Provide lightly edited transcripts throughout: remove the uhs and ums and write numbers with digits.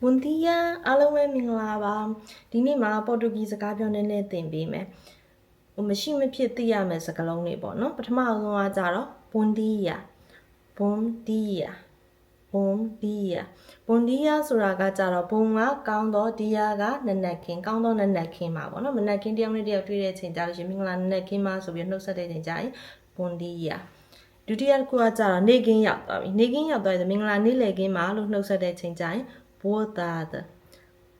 Bom dia အားလုံးပဲမင်္ဂလာပါဒီနေ့မှာပေါ်တူဂီစကားပြောနည်းနည်းသင်ပေးမယ်မရှိမဖြစ်သိရမယ်စကားလုံးတွေပေါ့နော်ပထမအဆုံးကကြတော့ Bom dia Bom dia Bom dia Bom dia ဆိုတာကကြတော့ Bom ကကောင်းတော့ dia ကနနက်ခင်းကောင်းတော့နနက်ခင်းပါပေါ့နော်မနက်ခင်းတယောက်နဲ့တယောက်တွေ့တဲ့အချိန်ကြလို့ရှိရင်မင်္ဂလာနနက်ခင်းပါဆိုပြီးနှုတ်ဆက်တဲ့အချိန်ကြရင် Bom diaဒုတိယတစ်ခုကကြတော့နေကင်းရောက်သွားပြီနေကင်းရောက်သွားရင်မင်္ဂလာနေ့လည်ခင်းပါလို့နှုတ်ဆက်တဲ့အချိန်ကြရင်Boa tarde,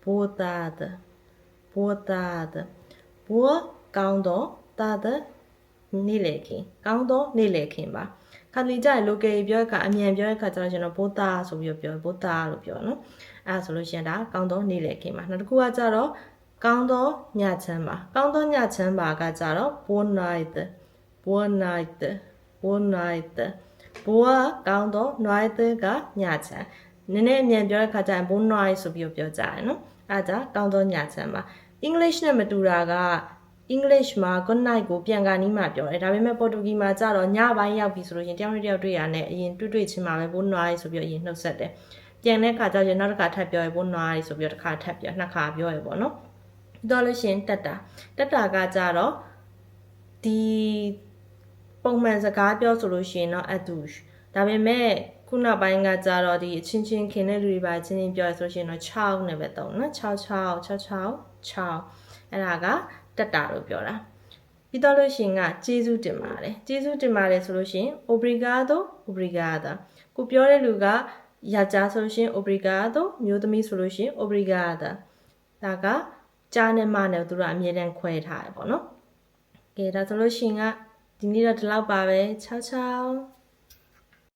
boa tarde, boa tarde. Boa ကောင်းတော့ tarde နေ့လည်ခင်းကောင်းတော့နေ့လည်ခင်းပါခါလီကြရင် local ပြောတဲ့အခါအမြန်ပြောတဲ့အခါကျတော့ကျွန်တော် boa ဆိုပြီးပြော boa လို့ပြောနော်အဲ့ဒါဆိုလို့ရှိရင်ဒါကောင်းတော့နေ့လည်ခင်းပါနောက်တစ်ခုကကြတော့ကောင်းတော့ညချမ်းပါကောင်းတော့ညချမ်းပါကကြတော့ boa night, boa night, boa night. Boa ကောင်းတော့ night ကညချမ်းနည်းနည်းအမြန်ပြောတဲ့ခါကျရင် bon night ဆိုပြီးပြောကြတယ်နော်အဲ့ဒါကောင်းတော့ညချမ်းပါ English နဲ့မတူတာက English မှာ good night ကိုပြန်ကာနီးမှာပြောတယ်ဒါပေမဲ့ပေါ်တူဂီမှာကျတော့ညပိုင်းရောက်ပြီဆိုလို့ရှင်တယောက်နဲ့တယောက်တွေ့ရနဲ့အရင်တွေ့ချင်းမှာပဲ bon night ဆိုပြီးအရင်နှုတ်ဆက်တယ်ပြန်တဲ့ခါကျရင်နောက်တစ်ခါထပ်ပြောရ bon night ဆိုပြီးတစ်ခါထပ်ပြောနှစ်ခါပြောရပေါ့နော်တော့လို့ရှင်တက်တာကကြတော့ဒီပုံမှန်စကားပြောဆိုလို့ရှင်တော့ adouche ဒါပေမဲ့ခုနောက်ပိုင်းကကြတော့ဒီအချင်းချင်းခင်တဲ့လူတွေပါချင်းချင်းပြောရဆိုရှင်တော့6နဲ့ပဲတုံးနော်6အဲ့ဒါကတက်တာလို့ပြောတာပြီးတော့လို့ရှင်ကကျေးဇူးတင်ပါတယ်ဆိုလို့ရှင် obrigado ကိုပြောတဲ့လူကယောက်ျားဆိုလို့ရှင် obrigado မျိုးသမီးဆိုလို့ရှင် obrigada ဒါကကြားနဲ့မနဲ့သူတို့အမြဲတမ်းခွဲထားတယ်ပေါ့နော်ကဲဒါဆိုလို့ရှင်ကဒီနေ့တော့ဒီလောက်ပါပဲ6